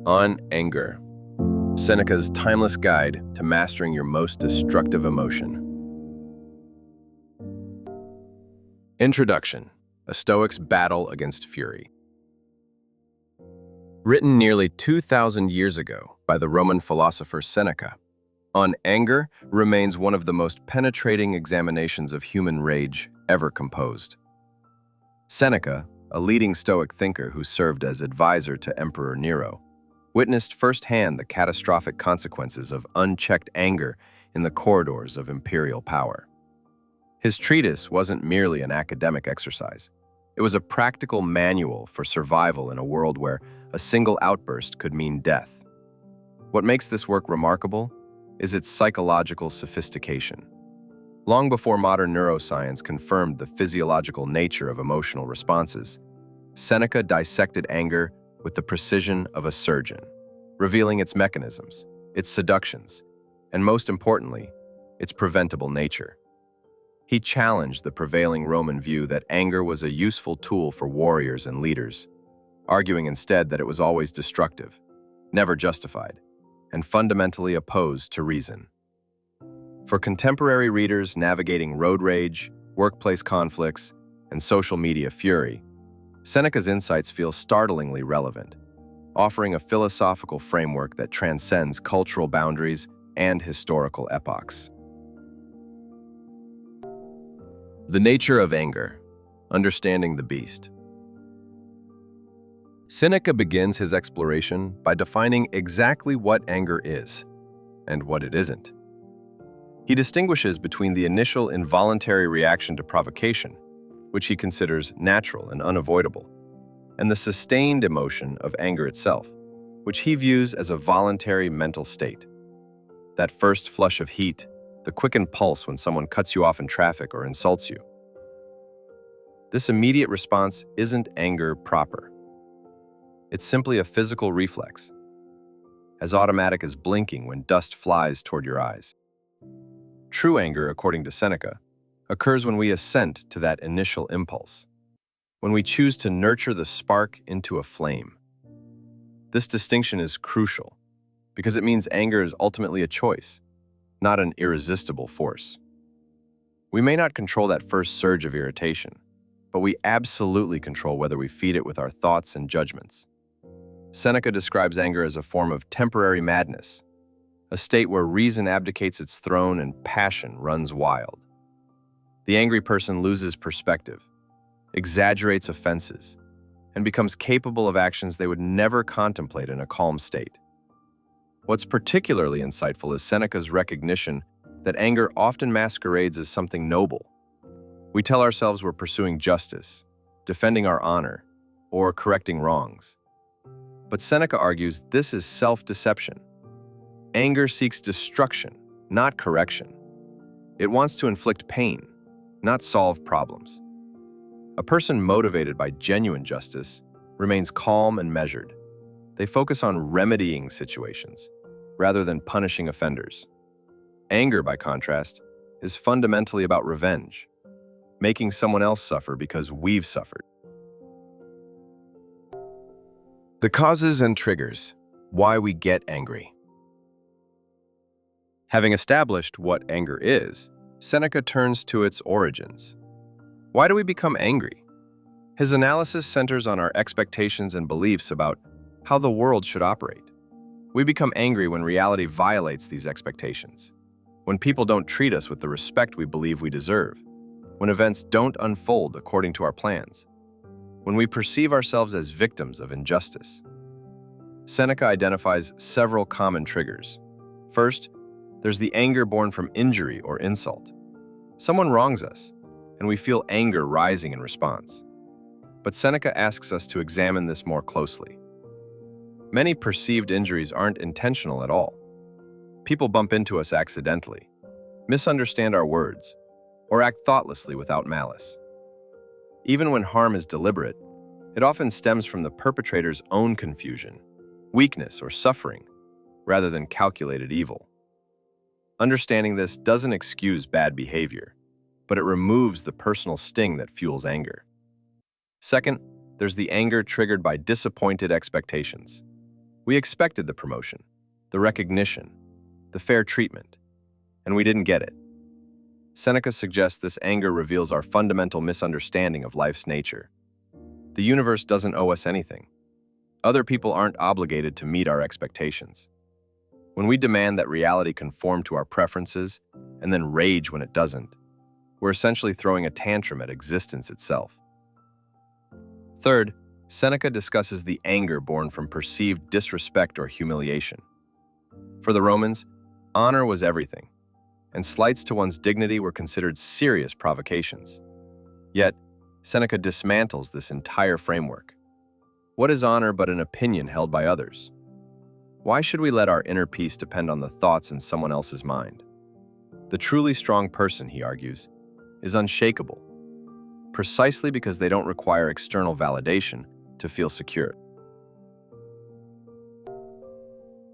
On Anger, Seneca's timeless guide to mastering your most destructive emotion. Introduction: A Stoic's Battle Against Fury. Written nearly 2,000 years ago by the Roman philosopher Seneca, On Anger remains one of the most penetrating examinations of human rage ever composed. Seneca, a leading Stoic thinker who served as advisor to Emperor Nero, witnessed firsthand the catastrophic consequences of unchecked anger in the corridors of imperial power. His treatise wasn't merely an academic exercise. It was a practical manual for survival in a world where a single outburst could mean death. What makes this work remarkable is its psychological sophistication. Long before modern neuroscience confirmed the physiological nature of emotional responses, Seneca dissected anger with the precision of a surgeon, revealing its mechanisms, its seductions, and most importantly, its preventable nature. He challenged the prevailing Roman view that anger was a useful tool for warriors and leaders, arguing instead that it was always destructive, never justified, and fundamentally opposed to reason. For contemporary readers navigating road rage, workplace conflicts, and social media fury, Seneca's insights feel startlingly relevant, offering a philosophical framework that transcends cultural boundaries and historical epochs. The nature of anger: understanding the beast. Seneca begins his exploration by defining exactly what anger is and what it isn't. He distinguishes between the initial involuntary reaction to provocation, which he considers natural and unavoidable, and the sustained emotion of anger itself, which he views as a voluntary mental state. That first flush of heat, the quickened pulse when someone cuts you off in traffic or insults you. This immediate response isn't anger proper. It's simply a physical reflex, as automatic as blinking when dust flies toward your eyes. True anger, according to Seneca, occurs when we assent to that initial impulse, when we choose to nurture the spark into a flame. This distinction is crucial because it means anger is ultimately a choice, not an irresistible force. We may not control that first surge of irritation, but we absolutely control whether we feed it with our thoughts and judgments. Seneca describes anger as a form of temporary madness, a state where reason abdicates its throne and passion runs wild. The angry person loses perspective, exaggerates offenses, and becomes capable of actions they would never contemplate in a calm state. What's particularly insightful is Seneca's recognition that anger often masquerades as something noble. We tell ourselves we're pursuing justice, defending our honor, or correcting wrongs. But Seneca argues this is self-deception. Anger seeks destruction, not correction. It wants to inflict pain, not solve problems. A person motivated by genuine justice remains calm and measured. They focus on remedying situations rather than punishing offenders. Anger, by contrast, is fundamentally about revenge, making someone else suffer because we've suffered. The causes and triggers: why we get angry. Having established what anger is, Seneca turns to its origins. Why do we become angry? His analysis centers on our expectations and beliefs about how the world should operate. We become angry when reality violates these expectations, when people don't treat us with the respect we believe we deserve, when events don't unfold according to our plans, when we perceive ourselves as victims of injustice. Seneca identifies several common triggers. First, there's the anger born from injury or insult. Someone wrongs us, and we feel anger rising in response. But Seneca asks us to examine this more closely. Many perceived injuries aren't intentional at all. People bump into us accidentally, misunderstand our words, or act thoughtlessly without malice. Even when harm is deliberate, it often stems from the perpetrator's own confusion, weakness, or suffering, rather than calculated evil. Understanding this doesn't excuse bad behavior, but it removes the personal sting that fuels anger. Second, there's the anger triggered by disappointed expectations. We expected the promotion, the recognition, the fair treatment, and we didn't get it. Seneca suggests this anger reveals our fundamental misunderstanding of life's nature. The universe doesn't owe us anything. Other people aren't obligated to meet our expectations. When we demand that reality conform to our preferences and then rage when it doesn't, we're essentially throwing a tantrum at existence itself. Third, Seneca discusses the anger born from perceived disrespect or humiliation. For the Romans, honor was everything, and slights to one's dignity were considered serious provocations. Yet, Seneca dismantles this entire framework. What is honor but an opinion held by others? Why should we let our inner peace depend on the thoughts in someone else's mind? The truly strong person, he argues, is unshakable, precisely because they don't require external validation to feel secure.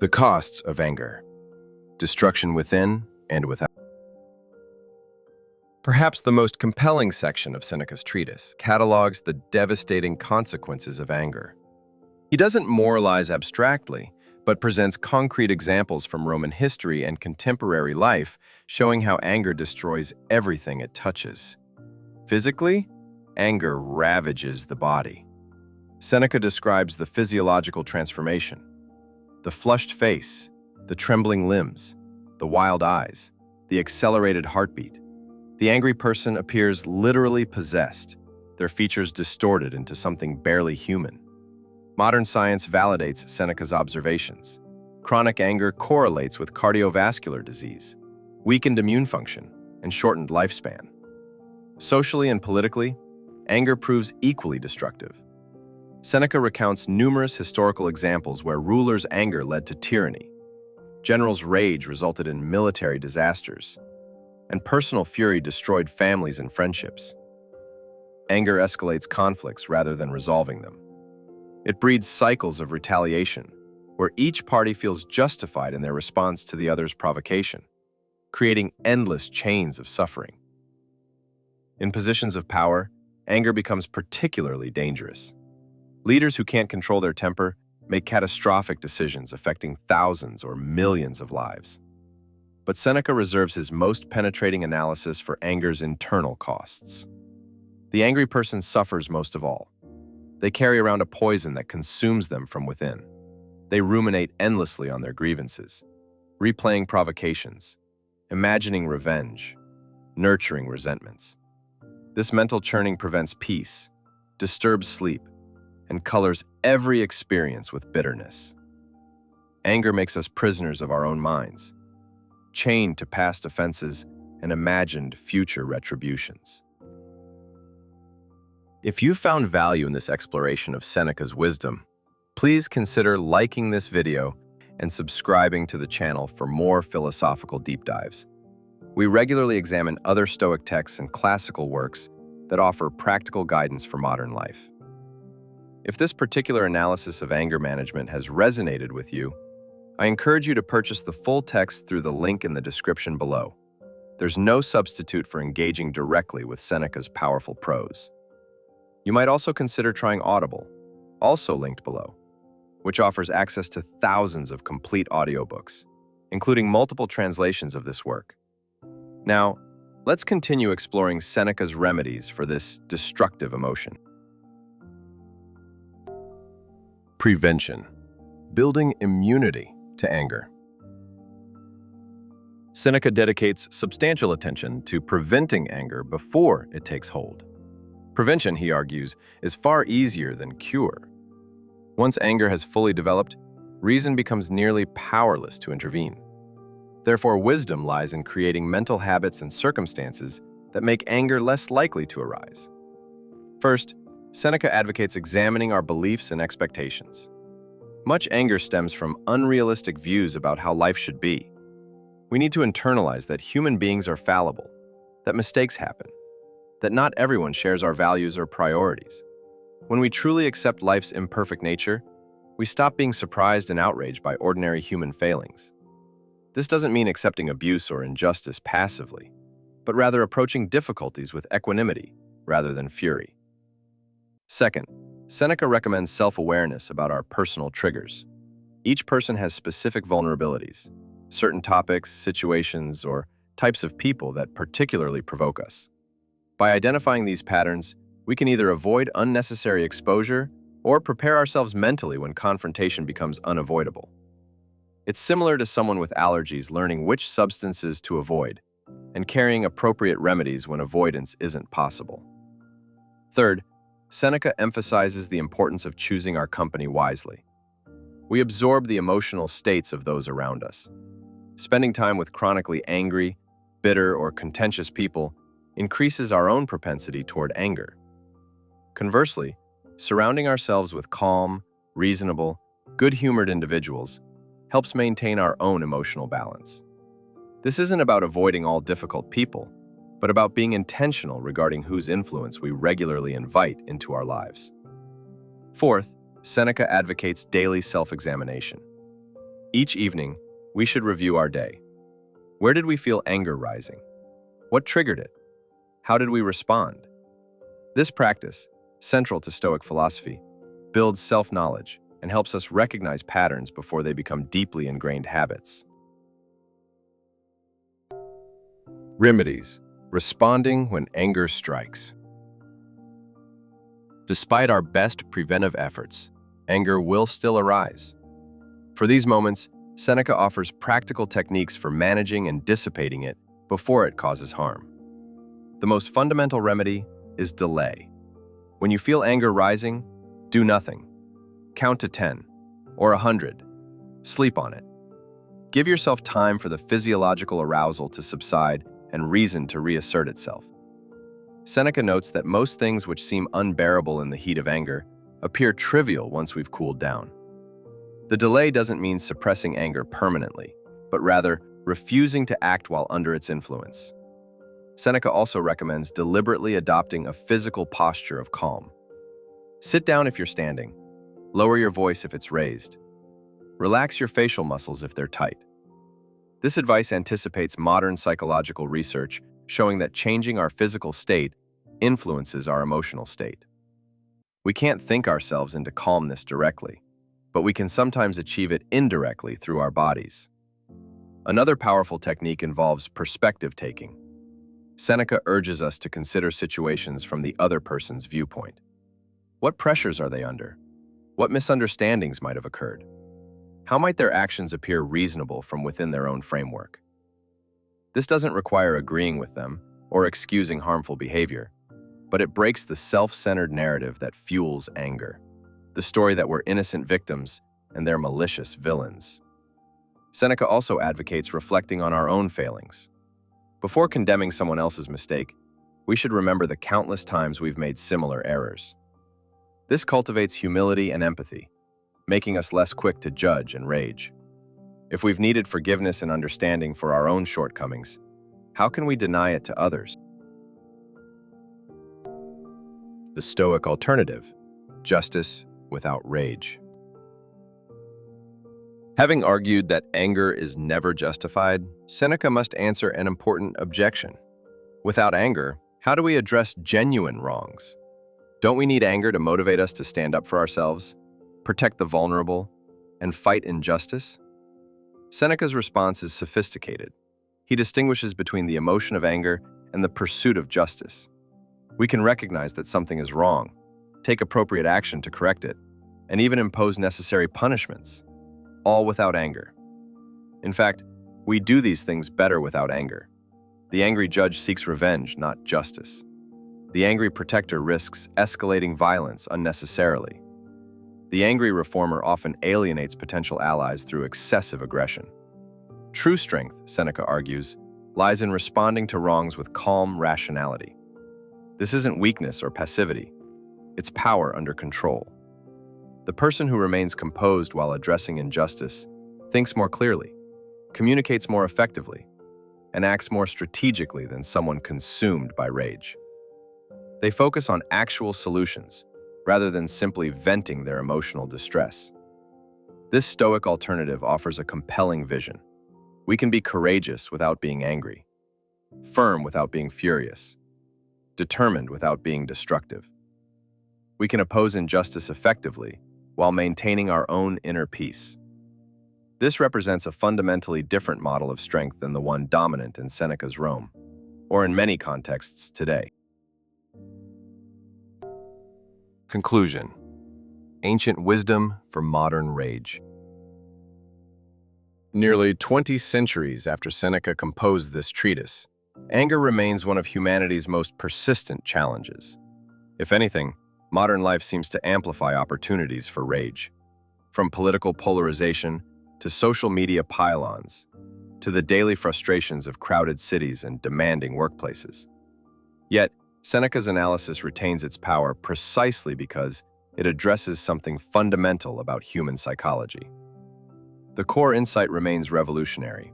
The costs of anger: destruction within and without. Perhaps the most compelling section of Seneca's treatise catalogues the devastating consequences of anger. He doesn't moralize abstractly, but presents concrete examples from Roman history and contemporary life, showing how anger destroys everything it touches. Physically, anger ravages the body. Seneca describes the physiological transformation: the flushed face, the trembling limbs, the wild eyes, the accelerated heartbeat. The angry person appears literally possessed, their features distorted into something barely human. Modern science validates Seneca's observations. Chronic anger correlates with cardiovascular disease, weakened immune function, and shortened lifespan. Socially and politically, anger proves equally destructive. Seneca recounts numerous historical examples where rulers' anger led to tyranny. Generals' rage resulted in military disasters, and personal fury destroyed families and friendships. Anger escalates conflicts rather than resolving them. It breeds cycles of retaliation, where each party feels justified in their response to the other's provocation, creating endless chains of suffering. In positions of power, anger becomes particularly dangerous. Leaders who can't control their temper make catastrophic decisions affecting thousands or millions of lives. But Seneca reserves his most penetrating analysis for anger's internal costs. The angry person suffers most of all. They carry around a poison that consumes them from within. They ruminate endlessly on their grievances, replaying provocations, imagining revenge, nurturing resentments. This mental churning prevents peace, disturbs sleep, and colors every experience with bitterness. Anger makes us prisoners of our own minds, chained to past offenses and imagined future retributions. If you found value in this exploration of Seneca's wisdom, please consider liking this video and subscribing to the channel for more philosophical deep dives. We regularly examine other Stoic texts and classical works that offer practical guidance for modern life. If this particular analysis of anger management has resonated with you, I encourage you to purchase the full text through the link in the description below. There's no substitute for engaging directly with Seneca's powerful prose. You might also consider trying Audible, also linked below, which offers access to thousands of complete audiobooks, including multiple translations of this work. Now, let's continue exploring Seneca's remedies for this destructive emotion. Prevention: building immunity to anger. Seneca dedicates substantial attention to preventing anger before it takes hold. Prevention, he argues, is far easier than cure. Once anger has fully developed, reason becomes nearly powerless to intervene. Therefore, wisdom lies in creating mental habits and circumstances that make anger less likely to arise. First, Seneca advocates examining our beliefs and expectations. Much anger stems from unrealistic views about how life should be. We need to internalize that human beings are fallible, that mistakes happen, that not everyone shares our values or priorities. When we truly accept life's imperfect nature, we stop being surprised and outraged by ordinary human failings. This doesn't mean accepting abuse or injustice passively, but rather approaching difficulties with equanimity rather than fury. Second, Seneca recommends self-awareness about our personal triggers. Each person has specific vulnerabilities, certain topics, situations, or types of people that particularly provoke us. By identifying these patterns, we can either avoid unnecessary exposure or prepare ourselves mentally when confrontation becomes unavoidable. It's similar to someone with allergies learning which substances to avoid and carrying appropriate remedies when avoidance isn't possible. Third, Seneca emphasizes the importance of choosing our company wisely. We absorb the emotional states of those around us. Spending time with chronically angry, bitter, or contentious people increases our own propensity toward anger. Conversely, surrounding ourselves with calm, reasonable, good-humored individuals helps maintain our own emotional balance. This isn't about avoiding all difficult people, but about being intentional regarding whose influence we regularly invite into our lives. Fourth, Seneca advocates daily self-examination. Each evening, we should review our day. Where did we feel anger rising? What triggered it? How did we respond? This practice, central to Stoic philosophy, builds self-knowledge and helps us recognize patterns before they become deeply ingrained habits. Remedies: responding when anger strikes. Despite our best preventive efforts, anger will still arise. For these moments, Seneca offers practical techniques for managing and dissipating it before it causes harm. The most fundamental remedy is delay. When you feel anger rising, do nothing. Count to 10 or 100. Sleep on it. Give yourself time for the physiological arousal to subside and reason to reassert itself. Seneca notes that most things which seem unbearable in the heat of anger appear trivial once we've cooled down. The delay doesn't mean suppressing anger permanently, but rather refusing to act while under its influence. Seneca also recommends deliberately adopting a physical posture of calm. Sit down if you're standing. Lower your voice if it's raised. Relax your facial muscles if they're tight. This advice anticipates modern psychological research showing that changing our physical state influences our emotional state. We can't think ourselves into calmness directly, but we can sometimes achieve it indirectly through our bodies. Another powerful technique involves perspective taking. Seneca urges us to consider situations from the other person's viewpoint. What pressures are they under? What misunderstandings might have occurred? How might their actions appear reasonable from within their own framework? This doesn't require agreeing with them or excusing harmful behavior, but it breaks the self-centered narrative that fuels anger, the story that we're innocent victims and they're malicious villains. Seneca also advocates reflecting on our own failings. Before condemning someone else's mistake, we should remember the countless times we've made similar errors. This cultivates humility and empathy, making us less quick to judge and rage. If we've needed forgiveness and understanding for our own shortcomings, how can we deny it to others? The Stoic alternative: justice without rage. Having argued that anger is never justified, Seneca must answer an important objection. Without anger, how do we address genuine wrongs? Don't we need anger to motivate us to stand up for ourselves, protect the vulnerable, and fight injustice? Seneca's response is sophisticated. He distinguishes between the emotion of anger and the pursuit of justice. We can recognize that something is wrong, take appropriate action to correct it, and even impose necessary punishments, all without anger. In fact, we do these things better without anger. The angry judge seeks revenge, not justice. The angry protector risks escalating violence unnecessarily. The angry reformer often alienates potential allies through excessive aggression. True strength, Seneca argues, lies in responding to wrongs with calm rationality. This isn't weakness or passivity. It's power under control. The person who remains composed while addressing injustice thinks more clearly, communicates more effectively, and acts more strategically than someone consumed by rage. They focus on actual solutions rather than simply venting their emotional distress. This Stoic alternative offers a compelling vision. We can be courageous without being angry, firm without being furious, determined without being destructive. We can oppose injustice effectively while maintaining our own inner peace. This represents a fundamentally different model of strength than the one dominant in Seneca's Rome, or in many contexts today. Conclusion: ancient wisdom for modern rage. Nearly 20 centuries after Seneca composed this treatise, anger remains one of humanity's most persistent challenges. If anything, modern life seems to amplify opportunities for rage. From political polarization to social media pile-ons, to the daily frustrations of crowded cities and demanding workplaces. Yet, Seneca's analysis retains its power precisely because it addresses something fundamental about human psychology. The core insight remains revolutionary.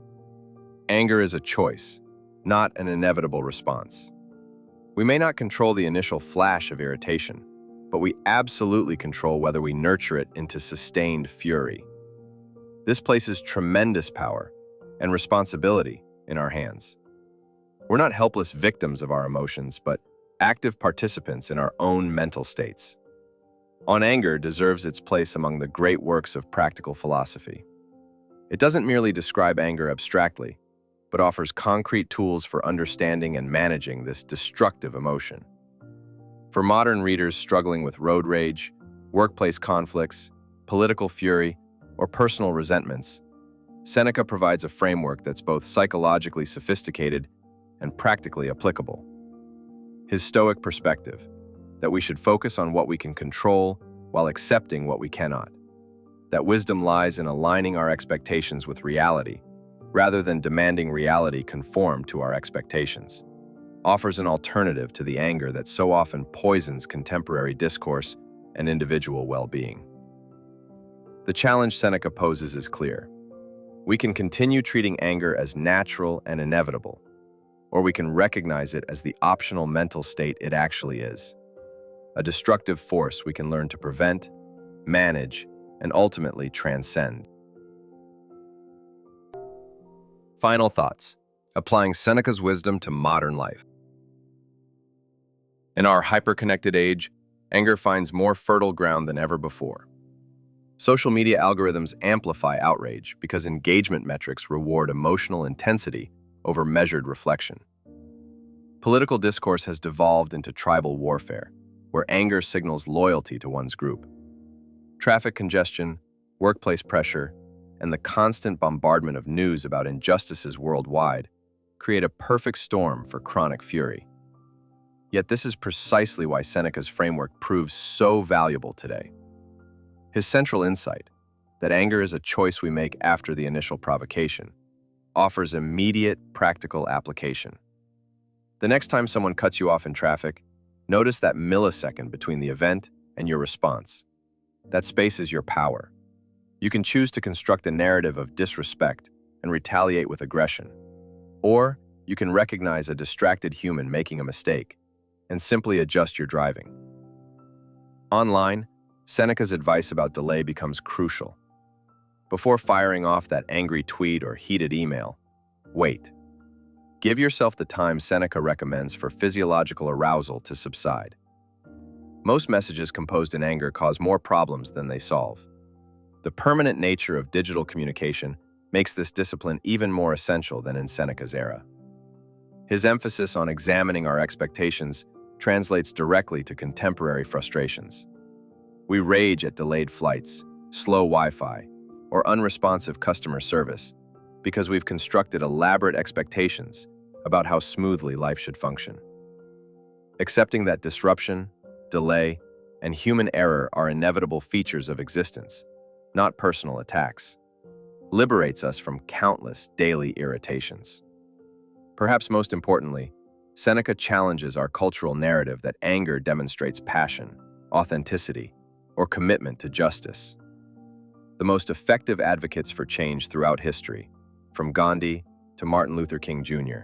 Anger is a choice, not an inevitable response. We may not control the initial flash of irritation, but we absolutely control whether we nurture it into sustained fury. This places tremendous power and responsibility in our hands. We're not helpless victims of our emotions, but active participants in our own mental states. On Anger deserves its place among the great works of practical philosophy. It doesn't merely describe anger abstractly, but offers concrete tools for understanding and managing this destructive emotion. For modern readers struggling with road rage, workplace conflicts, political fury, or personal resentments, Seneca provides a framework that's both psychologically sophisticated and practically applicable. His Stoic perspective, that we should focus on what we can control while accepting what we cannot, that wisdom lies in aligning our expectations with reality, rather than demanding reality conform to our expectations, offers an alternative to the anger that so often poisons contemporary discourse and individual well-being. The challenge Seneca poses is clear. We can continue treating anger as natural and inevitable, or we can recognize it as the optional mental state it actually is, a destructive force we can learn to prevent, manage, and ultimately transcend. Final thoughts: applying Seneca's wisdom to modern life. In our hyper-connected age, anger finds more fertile ground than ever before. Social media algorithms amplify outrage because engagement metrics reward emotional intensity over measured reflection. Political discourse has devolved into tribal warfare, where anger signals loyalty to one's group. Traffic congestion, workplace pressure, and the constant bombardment of news about injustices worldwide create a perfect storm for chronic fury. Yet this is precisely why Seneca's framework proves so valuable today. His central insight, that anger is a choice we make after the initial provocation, offers immediate, practical application. The next time someone cuts you off in traffic, notice that millisecond between the event and your response. That space is your power. You can choose to construct a narrative of disrespect and retaliate with aggression. Or you can recognize a distracted human making a mistake and simply adjust your driving. Online, Seneca's advice about delay becomes crucial. Before firing off that angry tweet or heated email, wait. Give yourself the time Seneca recommends for physiological arousal to subside. Most messages composed in anger cause more problems than they solve. The permanent nature of digital communication makes this discipline even more essential than in Seneca's era. His emphasis on examining our expectations translates directly to contemporary frustrations. We rage at delayed flights, slow Wi-Fi, or unresponsive customer service because we've constructed elaborate expectations about how smoothly life should function. Accepting that disruption, delay, and human error are inevitable features of existence, not personal attacks, liberates us from countless daily irritations. Perhaps most importantly, Seneca challenges our cultural narrative that anger demonstrates passion, authenticity, or commitment to justice. The most effective advocates for change throughout history, from Gandhi to Martin Luther King Jr.,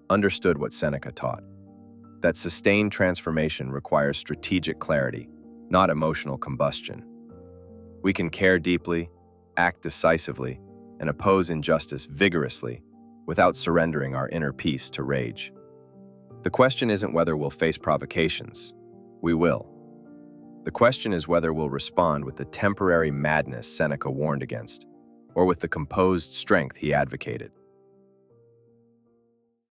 understood what Seneca taught: that sustained transformation requires strategic clarity, not emotional combustion. We can care deeply, act decisively, and oppose injustice vigorously without surrendering our inner peace to rage. The question isn't whether we'll face provocations. We will. The question is whether we'll respond with the temporary madness Seneca warned against: or with the composed strength he advocated.